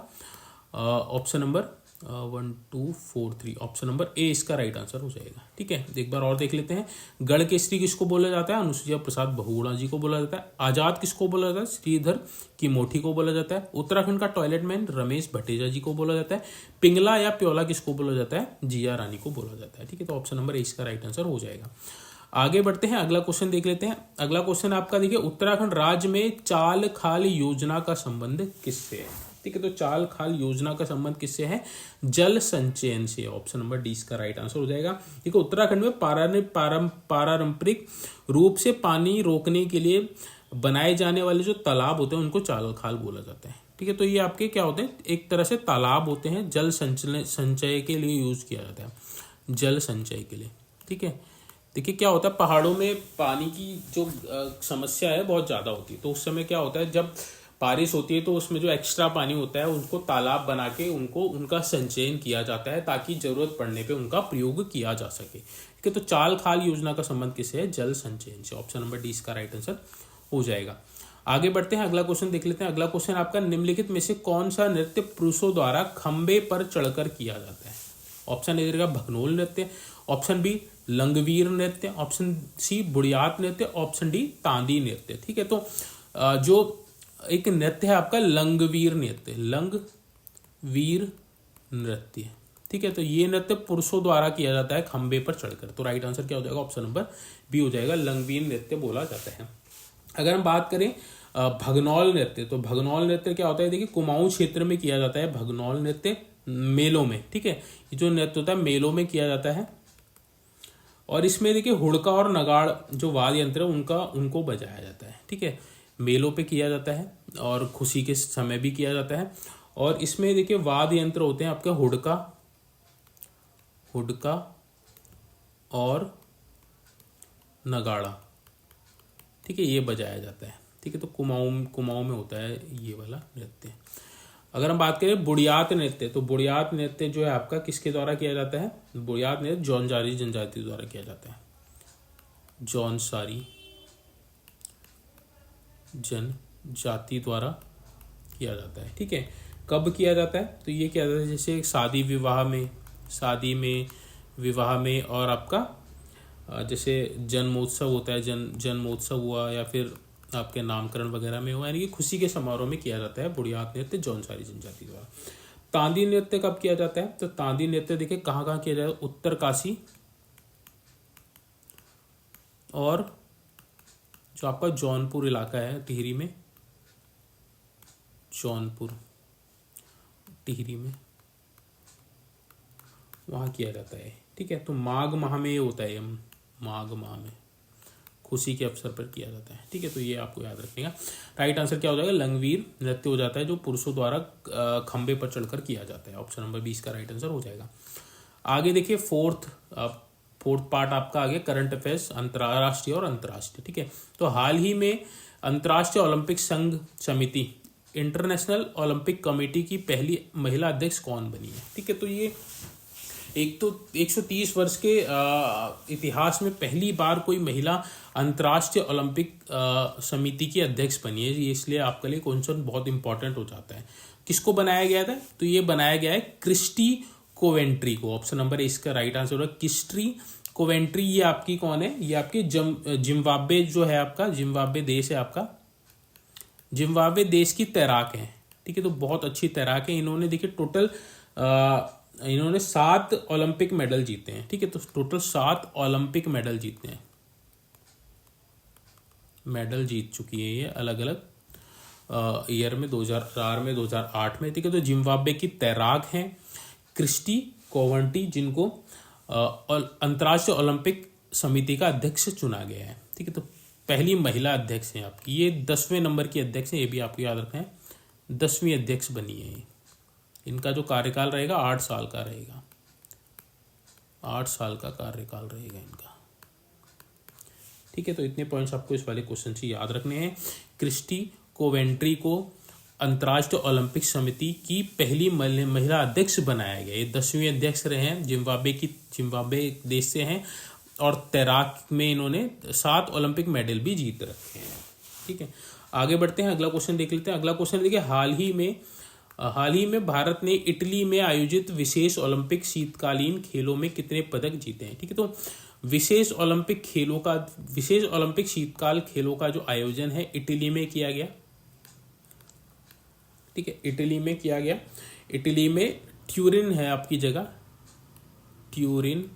option number 1 2 4 3 option number A इसका राइट आंसर हो जाएगा। ठीक है, एक बार और देख लेते हैं। गणकेसरी किसको बोला जाता है, अनुसुईया प्रसाद बहुगुणा जी को बोला जाता है। आजाद किसको बोला जाता है, श्रीधर किमोठी को बोला जाता है। उत्तराखंड का टॉयलेट मैन रमेश भटेजा जी को बोला जाता है। पिंगला या प्योला किसको बोला जाता है, जिया रानी को बोला जाता है। ठीक है, तो ऑप्शन नंबर ए इसका राइट आंसर हो जाएगा। आगे बढ़ते हैं, अगला क्वेश्चन देख लेते हैं। अगला क्वेश्चन आपका देखिए, उत्तराखंड राज्य में चाल खाल योजना का संबंध किससे है। ठीक है, तो चाल खाल योजना का संबंध किससे है, जल संचयन से। ऑप्शन नंबर डी इसका राइट आंसर हो जाएगा। ठीक है, उत्तराखंड में पारंपरिक रूप से पानी रोकने के लिए बनाए जाने वाले जो तालाब होते हैं उनको चाल खाल बोला जाता है। ठीक है, तो ये आपके क्या होते हैं, एक तरह से तालाब होते हैं, जल संचय के लिए यूज किया जाता है, जल संचय के लिए। ठीक है, देखिए क्या होता है, पहाड़ों में पानी की जो समस्या है बहुत ज़्यादा होती है, तो उस समय क्या होता है, जब बारिश होती है तो उसमें जो एक्स्ट्रा पानी होता है उनको तालाब बना के उनका संचयन किया जाता है ताकि जरूरत पड़ने पे उनका प्रयोग किया जा सके। ठीक है, तो चाल खाल योजना का संबंध किससे है, जल संचयन से। ऑप्शन नंबर डी इसका राइट आंसर हो जाएगा। आगे बढ़ते हैं, अगला क्वेश्चन देख लेते हैं। अगला क्वेश्चन आपका, निम्नलिखित में से कौन सा नृत्य पुरुषों द्वारा खंबे पर चढ़कर किया जाता है। ऑप्शन ए रहेगा भगनोल नृत्य, ऑप्शन बी लंगवीर नृत्य, ऑप्शन सी बुढ़ियात नृत्य, ऑप्शन डी तांदी नृत्य। ठीक है, तो जो एक नृत्य है आपका लंगवीर नृत्य, लंगवीर नृत्य। ठीक है, तो ये नृत्य पुरुषों द्वारा किया जाता है खंबे पर चढ़कर, तो राइट आंसर क्या हो जाएगा, ऑप्शन नंबर बी हो जाएगा, लंगवीर नृत्य बोला जाता है। अगर हम बात करें भगनौल नृत्य, तो भगनौल नृत्य क्या होता है, देखिए कुमाऊं क्षेत्र में किया जाता है भगनौल नृत्य, मेलों में। ठीक है, ये जो नृत्य होता है मेलों में किया जाता है, और इसमें देखिए हुड़का और नगाड़ जो वाद्य यंत्र है उनको बजाया जाता है। ठीक है, मेलों पे किया जाता है और खुशी के समय भी किया जाता है, और इसमें देखिए वाद्य यंत्र होते हैं आपके हुड़का और नगाड़ा। ठीक है, ये बजाया जाता है। ठीक है, तो कुमाऊं में होता है ये वाला नृत्य। अगर हम बात करें बुढ़ियात नृत्य, तो बुढ़ियात नृत्य जो है आपका किसके द्वारा किया जाता है, बुढ़ियात नृत्य जौनसारी जनजाति द्वारा किया जाता है, जौनसारी जनजाति द्वारा किया जाता है। ठीक है, कब किया जाता है, तो ये किया जाता है जैसे शादी विवाह में और आपका जैसे जन्मोत्सव होता है, जन्मोत्सव हुआ, या फिर आपके नामकरण वगैरह में हुआ, यानी कि खुशी के समारोह में किया जाता है बुढ़ियात नृत्य जौनसारी जनजाति द्वारा। तांदी नृत्य कब किया जाता है, तो तांदी नृत्य देखिए कहाँ कहाँ किया जाता है, उत्तरकाशी और जो आपका जौनपुर इलाका है टिहरी में, जौनपुर टिहरी में वहाँ किया जाता है। ठीक है, तो माघ माह में ये होता है, माघ माह में खुशी के अवसर पर किया जाता है। ठीक है, तो ये आपको याद रखने का। राइट आंसर क्या हो जाएगा, लंगवीर नृत्य हो जाता है जो पुरुषों द्वारा खंबे पर चढ़कर किया जाता है। ऑप्शन नंबर 20 का राइट आंसर हो जाएगा। आगे देखिए फोर्थ पार्ट आपका आगे करंट अफेयर्स अंतर्राष्ट्रीय और अंतर्राष्ट्रीय। ठीक है, तो हाल ही में अंतर्राष्ट्रीय ओलंपिक संघ समिति इंटरनेशनल ओलंपिक कमेटी की पहली महिला अध्यक्ष कौन बनी है? ठीक है, तो ये एक तो 130 वर्ष के इतिहास में पहली बार कोई महिला अंतर्राष्ट्रीय ओलंपिक समिति की अध्यक्ष बनी है, इसलिए आपके लिए क्वेश्चन बहुत इंपॉर्टेंट हो जाता है। किसको बनाया गया था? तो ये बनाया गया है क्रिस्टी कोवेंट्री को। ऑप्शन नंबर ए इसका राइट आंसर होगा क्रिस्टी कोवेंट्री। ये आपकी कौन है? ये आपकी जिम्बाब्वे जो है आपका, जिम्बाब्वे देश है आपका, जिम्बाब्वे देश की तैराक है। ठीक है, तो बहुत अच्छी तैराक है। इन्होंने देखिए टोटल इन्होंने 7 ओलंपिक मेडल जीते हैं। ठीक है, तो टोटल 7 ओलंपिक मेडल जीते हैं, मेडल जीत चुकी है ये अलग अलग ईयर में, 2004 में, 2008 में। ठीक है, तो जिम्बाब्वे की तैराक हैं क्रिस्टी कोवेंट्री, जिनको अंतर्राष्ट्रीय ओलंपिक समिति का अध्यक्ष चुना गया है। ठीक है, तो पहली महिला अध्यक्ष हैं आपकी। ये 10वें नंबर की अध्यक्ष हैं, ये भी आपको याद रखना है, 10वीं अध्यक्ष बनी है ये। इनका जो कार्यकाल रहेगा 8 साल का रहेगा, 8 साल का कार्यकाल रहेगा इनका। ठीक है, तो इतने पॉइंट्स आपको इस वाले क्वेश्चन से याद रखने हैं। क्रिस्टी कोवेंट्री को अंतर्राष्ट्रीय ओलंपिक समिति की पहली महिला अध्यक्ष बनाया गया। ये 10वीं अध्यक्ष रहे हैं, जिम्बाब्वे देश से हैं, और तैराक में इन्होंने 7 ओलंपिक मेडल भी जीत रखे हैं। ठीक है, आगे बढ़ते हैं, अगला क्वेश्चन देख लेते हैं। अगला क्वेश्चन देखिए, हाल ही में भारत ने इटली में आयोजित विशेष ओलंपिक शीतकालीन खेलों में कितने पदक जीते हैं? ठीक है, तो विशेष ओलंपिक शीतकाल खेलों का जो आयोजन है इटली में किया गया। ठीक है, इटली में किया गया। इटली में ट्यूरिन है आपकी जगह, ट्यूरिन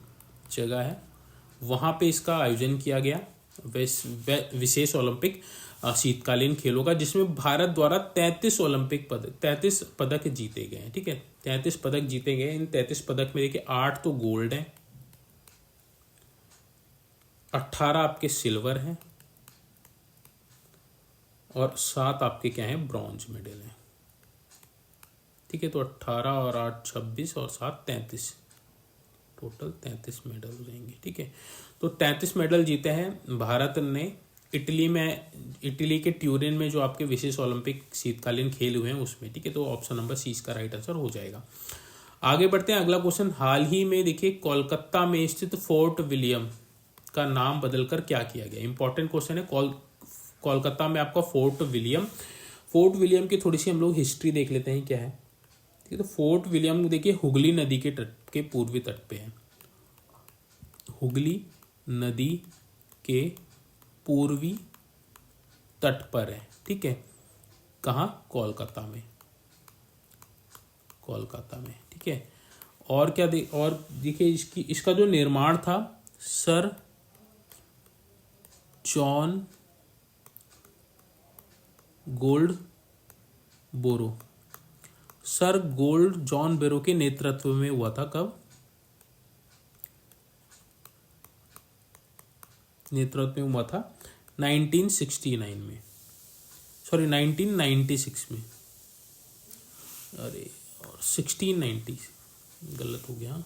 जगह है, वहां पे इसका आयोजन किया गया विशेष ओलंपिक शीतकालीन खेलों का, जिसमें भारत द्वारा 33 पदक जीते गए हैं। ठीक है, 33 पदक जीते गए। इन 33 पदक में देखिए 8 तो गोल्ड हैं, 18 आपके सिल्वर हैं, और 7 आपके क्या हैं? ब्रॉन्ज मेडल हैं। ठीक है, तो 18 और 8 26 और 7 33, टोटल 33 मेडल हो जाएंगे। ठीक है, तो 33 मेडल जीते हैं भारत ने इटली के ट्यूरिन में, जो आपके विशेष ओलंपिक शीतकालीन खेल हुए हैं उसमें। ठीक है, तो ऑप्शन नंबर सी इसका राइट आंसर हो जाएगा। आगे बढ़ते हैं, अगला क्वेश्चन। हाल ही में देखिए कोलकाता में स्थित फोर्ट विलियम का नाम बदलकर क्या किया गया? इंपॉर्टेंट क्वेश्चन है। कोलकाता में आपका फोर्ट विलियम की थोड़ी सी हम लोग हिस्ट्री देख लेते हैं क्या है। ठीक है, तो फोर्ट विलियम देखिए हुगली नदी के तट के पूर्वी तट पे है, हुगली नदी के पूर्वी तट पर है। ठीक है, कहाँ? कोलकाता में, ठीक है, और क्या और देखिए इसका जो निर्माण था सर जॉन बोरो के नेतृत्व में हुआ था। कब? नेतृत्व में हुआ था 1969 में, सॉरी 1996 में, अरे और 1690 गलत हो गया।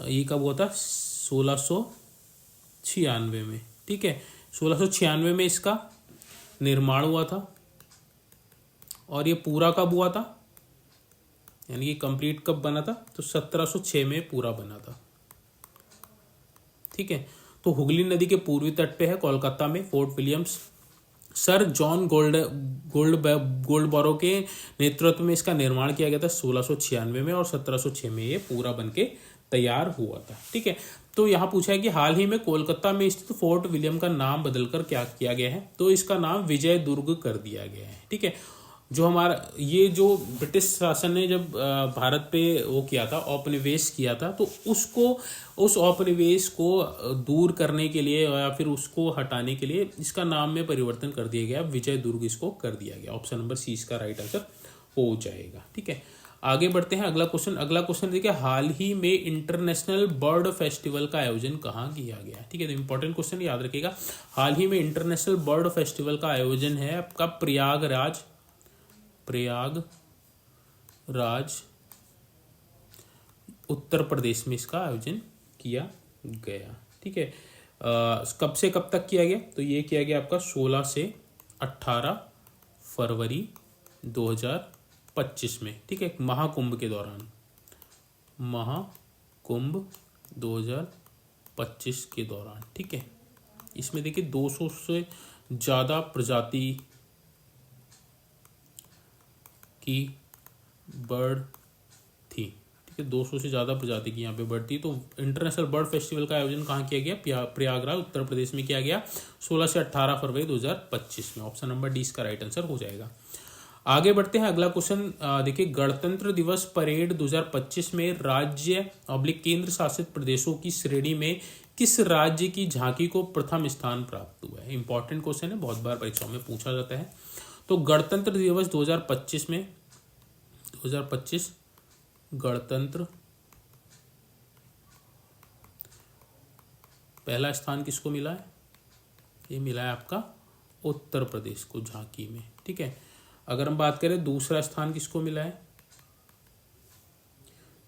ये कब हुआ था? 1696 में। ठीक है, 1696 में इसका निर्माण हुआ था, और ये पूरा कब हुआ था, यानी ये कंप्लीट कब बना था? तो 1706 में पूरा बना था। ठीक है, तो हुगली नदी के पूर्वी तट पे है कोलकाता में फोर्ट विलियम्स। सर जॉन गोल्डबोरो के नेतृत्व में इसका निर्माण किया गया था 1696 में, और 1706 में ये पूरा बनके तैयार हुआ था। ठीक है, तो यहाँ पूछा है कि हाल ही में कोलकाता में स्थित फोर्ट विलियम का नाम बदलकर क्या किया गया है? तो इसका नाम विजय दुर्ग कर दिया गया है। ठीक है, जो हमारा ये जो ब्रिटिश शासन ने जब भारत पे वो किया था, औपनिवेश किया था, तो उस औपनिवेश को दूर करने के लिए या फिर उसको हटाने के लिए इसका नाम में परिवर्तन कर दिया गया, विजय दुर्ग इसको कर दिया गया। ऑप्शन नंबर सी इसका राइट आंसर हो जाएगा। ठीक है, आगे बढ़ते हैं, अगला क्वेश्चन देखिए, हाल ही में इंटरनेशनल बर्ड फेस्टिवल का आयोजन कहाँ किया गया? ठीक है, तो इंपॉर्टेंट क्वेश्चन याद रखिएगा। हाल ही में इंटरनेशनल बर्ड फेस्टिवल का आयोजन है आपका प्रयागराज उत्तर प्रदेश में इसका आयोजन किया गया। ठीक है, कब से कब तक किया गया? तो ये किया गया आपका 16 से 18 फरवरी 2025 में, ठीक है, महाकुंभ के दौरान, महाकुंभ 2025 के दौरान, ठीक है। इसमें देखिए 200 से ज़्यादा प्रजाति की बर्ड थी, ठीक है, 200 से ज़्यादा प्रजाति की यहाँ पे बर्ड थी। तो इंटरनेशनल बर्ड फेस्टिवल का आयोजन कहाँ किया गया? प्रयागराज उत्तर प्रदेश में किया गया 16 से 18 फरवरी 2025 में। ऑप्शन नंबर डी इसका राइट आंसर हो जाएगा। आगे बढ़ते हैं, अगला क्वेश्चन देखिए, गणतंत्र दिवस परेड 2025 में राज्य केंद्र शासित प्रदेशों की श्रेणी में किस राज्य की झांकी को प्रथम स्थान प्राप्त हुआ है? इंपॉर्टेंट क्वेश्चन है, बहुत बार परीक्षाओं में पूछा जाता है। तो गणतंत्र दिवस 2025 में 2025 गणतंत्र पहला स्थान किसको मिला है? ये मिला है आपका उत्तर प्रदेश को झांकी में, ठीक है। अगर हम बात करें दूसरा स्थान किसको मिला है?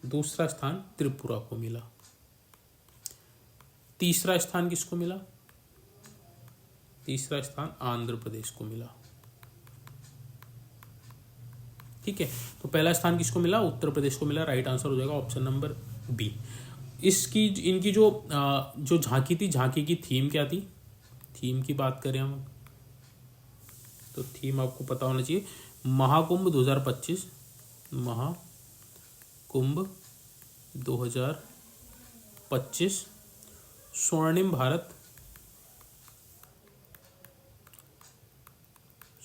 दूसरा स्थान त्रिपुरा को मिला। तीसरा स्थान किसको मिला? तीसरा स्थान आंध्र प्रदेश को मिला, ठीक है। तो पहला स्थान किसको मिला? उत्तर प्रदेश को मिला। राइट आंसर हो जाएगा ऑप्शन नंबर बी। इनकी जो झांकी थी, झांकी की थीम क्या थी? थीम की बात करें हम तो थीम आपको पता होना चाहिए, महाकुंभ 2025, महाकुंभ 2025, स्वर्णिम भारत,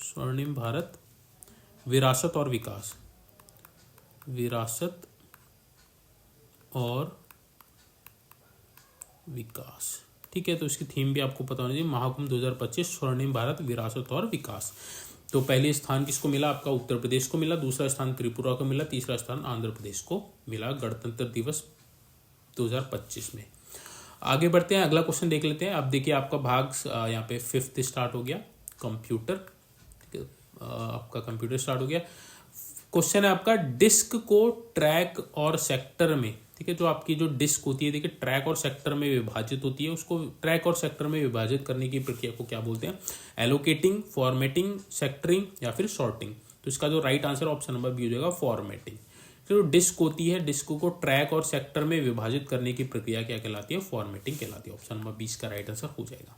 स्वर्णिम भारत, विरासत और विकास, विरासत और विकास, ठीक है। तो इसकी थीम भी आपको पता होनी चाहिए, महाकुंभ 2025, स्वर्णिम भारत, विरासत और विकास। तो पहले स्थान किसको मिला? आपका उत्तर प्रदेश को मिला, दूसरा स्थान त्रिपुरा को मिला, तीसरा स्थान आंध्र प्रदेश को मिला गणतंत्र दिवस 2025 में। आगे बढ़ते हैं, अगला क्वेश्चन देख लेते हैं। अब देखिए आपका भाग यहाँ पे 5th स्टार्ट हो गया, कंप्यूटर, ठीक है, आपका कंप्यूटर स्टार्ट हो गया। क्वेश्चन है आपका, डिस्क को ट्रैक और सेक्टर में, ठीक है, जो आपकी जो डिस्क होती है देखिए ट्रैक और सेक्टर में विभाजित होती है, उसको ट्रैक और सेक्टर में विभाजित करने की प्रक्रिया को क्या बोलते हैं? एलोकेटिंग, फॉर्मेटिंग, सेक्टरिंग या फिर सॉर्टिंग। तो इसका जो right answer option number B हो जाएगा, फॉर्मेटिंग। जो डिस्क होती है, डिस्क को ट्रैक और सेक्टर में विभाजित करने की प्रक्रिया क्या कहलाती है? फॉर्मेटिंग कहलाती है। ऑप्शन नंबर 20 का राइट आंसर हो जाएगा।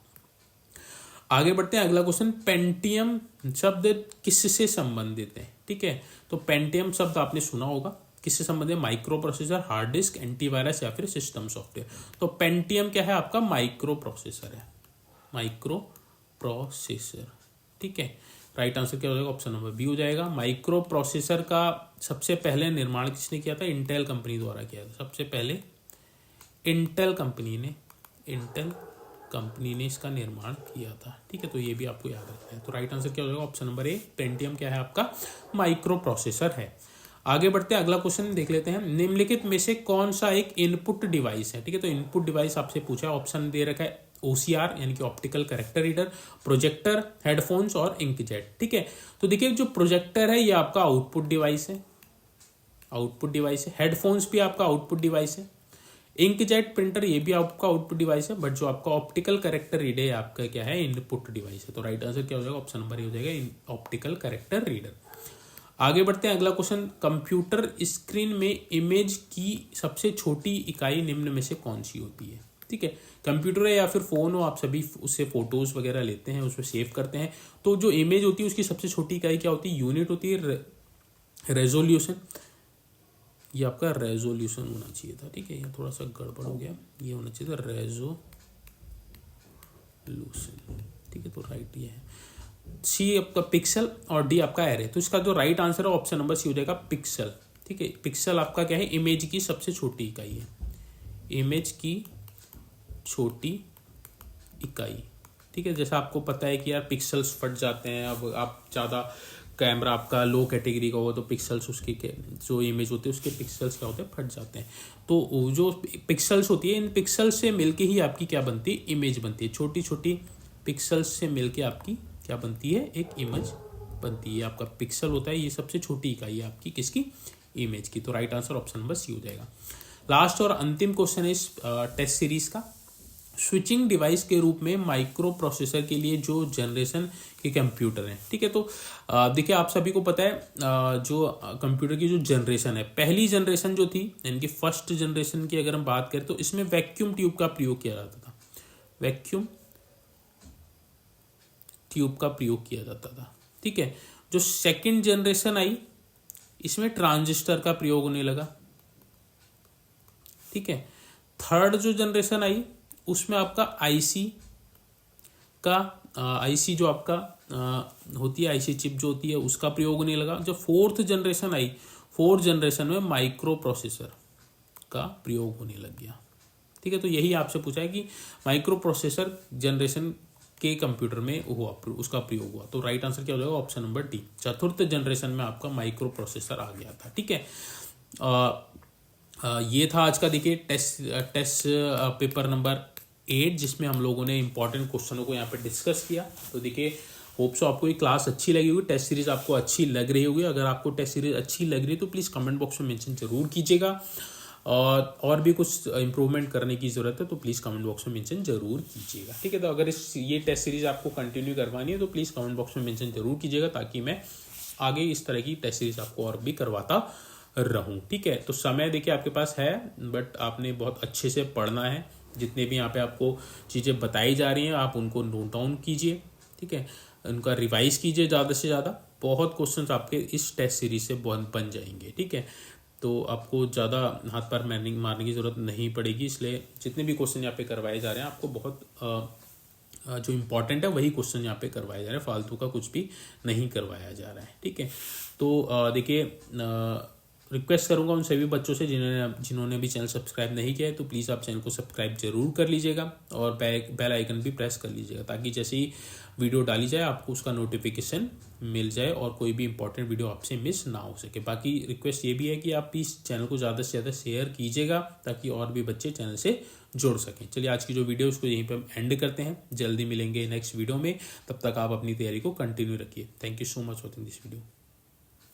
आगे बढ़ते हैं, अगला क्वेश्चन, पेंटियम शब्द किससे संबंधित है? ठीक है, तो पेंटियम शब्द आपने सुना होगा, किससे संबंधित? Micro processor, hard disk, antivirus या फिर सिस्टम सॉफ्टवेयर। तो पेंटियम क्या है? आपका माइक्रो प्रोसेसर है, माइक्रो प्रोसेसर, ठीक है। राइट आंसर क्या हो जाएगा? ऑप्शन नंबर बी हो जाएगा। माइक्रो प्रोसेसर का सबसे पहले निर्माण किसने किया था? इंटेल कंपनी द्वारा किया था। सबसे पहले इंटेल कंपनी ने इसका निर्माण किया था, ठीक है। तो ये भी आपको याद रखना है। तो राइट आंसर क्या हो जाएगा? ऑप्शन नंबर ए, पेंटियम क्या है? आपका माइक्रो प्रोसेसर है। आगे बढ़ते हैं, अगला क्वेश्चन देख लेते हैं। निम्नलिखित में से कौन सा एक इनपुट डिवाइस है? ठीक है, तो इनपुट डिवाइस आपसे पूछा है, ऑप्शन दे रखा है OCR यानी कि optical character reader, projector, headphones और इंकजेट, ठीक है। तो देखिए जो प्रोजेक्टर है ये आपका आउटपुट डिवाइस है, हेडफोन्स भी आपका आउटपुट डिवाइस है, इंकजेट प्रिंटर ये भी आपका आउटपुट डिवाइस है, बट जो आपका ऑप्टिकल कैरेक्टर रीडर है आपका क्या है? इनपुट डिवाइस है। तो राइट आंसर क्या हो जाएगा? ऑप्शन नंबर ए हो जाएगा, ऑप्टिकल कैरेक्टर रीडर। आगे बढ़ते हैं, अगला क्वेश्चन, कंप्यूटर स्क्रीन में इमेज की सबसे छोटी इकाई निम्न में से कौन सी होती है? ठीक है, कंप्यूटर है या फिर फोन हो, आप सभी उससे फोटोज वगैरह लेते हैं, उसमें सेव करते हैं। तो जो इमेज होती है उसकी सबसे छोटी इकाई क्या होती है? यूनिट होती है रेजोल्यूशन, ये आपका रेजोल्यूशन होना चाहिए था, ठीक है। ये थोड़ा सा गड़बड़ हो गया, ये होना चाहिए था रेजोल्यूशन, ठीक है। तो राइट ये है, सी आपका पिक्सल और डी आपका एरे। तो इसका जो राइट आंसर है ऑप्शन नंबर सी हो जाएगा, पिक्सल, ठीक है। पिक्सल आपका क्या है? इमेज की सबसे छोटी इकाई है, इमेज की छोटी इकाई, ठीक है। जैसा आपको पता है कि यार पिक्सल्स फट जाते हैं, अब आप ज़्यादा कैमरा आपका लो कैटेगरी का होगा तो पिक्सल्स उसकी जो इमेज होती है उसके पिक्सल्स क्या होते हैं? फट जाते हैं। तो जो पिक्सल्स होती है, इन पिक्सल्स से मिलके ही आपकी क्या बनती है? इमेज बनती है। छोटी छोटी पिक्सल्स से मिलके आपकी क्या बनती है? एक इमेज बनती है। आपका पिक्सल होता है, ये सबसे छोटी इकाई है आपकी किसकी? इमेज की। तो right answer option number C हो जाएगा। लास्ट और अंतिम क्वेश्चन है इस टेस्ट सीरीज का, स्विचिंग डिवाइस के रूप में माइक्रो प्रोसेसर के लिए जो जनरेशन के कंप्यूटर हैं। ठीक है, तो देखिए आप सभी को पता है जो कंप्यूटर की जो जनरेशन है, पहली जनरेशन जो थी इनकी फर्स्ट जनरेशन की अगर हम बात करें तो इसमें वैक्यूम ट्यूब का प्रयोग किया जाता था। वैक्यूम ट्यूब का प्रयोग किया जाता था। ठीक है, जो सेकंड जनरेशन आई इसमें ट्रांजिस्टर का प्रयोग होने लगा। ठीक है, थर्ड जो जनरेशन आई उसमें आपका आईसी जो आपका होती है, आईसी चिप जो होती है उसका प्रयोग होने लगा। जब फोर्थ जनरेशन आई, फोर्थ जनरेशन में माइक्रो प्रोसेसर का प्रयोग होने लग गया। ठीक है, तो यही आपसे पूछा है कि माइक्रो प्रोसेसर जनरेशन के कंप्यूटर में हुआ, उसका प्रयोग हुआ, तो राइट आंसर क्या हो जाएगा? ऑप्शन नंबर डी, चतुर्थ जनरेशन में आपका माइक्रो प्रोसेसर आ गया था। ठीक है, ये था आज का देखिए टेस्ट पेपर नंबर 8 जिसमें हम लोगों ने इंपॉर्टेंट क्वेश्चनों को यहाँ पे डिस्कस किया। तो देखिए होप सो आपको ये क्लास अच्छी लगी होगी, टेस्ट सीरीज आपको अच्छी लग रही होगी। अगर आपको टेस्ट सीरीज अच्छी लग रही है तो प्लीज़ कमेंट बॉक्स में मेंशन जरूर कीजिएगा, और भी कुछ इंप्रूवमेंट करने की ज़रूरत है तो प्लीज़ कमेंट बॉक्स में मेंशन जरूर कीजिएगा। ठीक है, तो अगर ये टेस्ट सीरीज आपको कंटिन्यू करवानी है तो प्लीज़ कमेंट बॉक्स में मेंशन जरूर कीजिएगा, ताकि मैं आगे इस तरह की टेस्ट सीरीज आपको और भी करवाता रहूं। ठीक है, तो समय देखिए आपके पास है, बट आपने बहुत अच्छे से पढ़ना है। जितने भी यहाँ पे आपको चीज़ें बताई जा रही हैं आप उनको नोट डाउन कीजिए। ठीक है, उनका रिवाइज कीजिए ज़्यादा से ज़्यादा। बहुत क्वेश्चंस आपके इस टेस्ट सीरीज से बन जाएंगे। ठीक है, तो आपको ज़्यादा हाथ पैर मारने की ज़रूरत नहीं पड़ेगी। इसलिए जितने भी क्वेश्चन यहाँ पे करवाए जा रहे हैं आपको बहुत जो इम्पोर्टेंट है वही क्वेश्चन यहाँ पे करवाए जा रहे हैं, फालतू का कुछ भी नहीं करवाया जा रहा है। ठीक है, तो देखिए रिक्वेस्ट करूंगा उन सभी बच्चों से जिन्होंने भी चैनल सब्सक्राइब नहीं किया है तो प्लीज़ आप चैनल को सब्सक्राइब जरूर कर लीजिएगा, और बेल आइकन भी प्रेस कर लीजिएगा, ताकि जैसे ही वीडियो डाली जाए आपको उसका नोटिफिकेशन मिल जाए और कोई भी इंपॉर्टेंट वीडियो आपसे मिस ना हो सके। बाकी रिक्वेस्ट ये भी है कि आप प्लीज़ चैनल को ज़्यादा से ज़्यादा शेयर कीजिएगा, ताकि और भी बच्चे चैनल से जुड़ सकें। चलिए आज की जो वीडियो उसको यहीं पर एंड करते हैं, जल्दी मिलेंगे नेक्स्ट वीडियो में। तब तक आप अपनी तैयारी को कंटिन्यू रखिए। Thank you so much watching this video.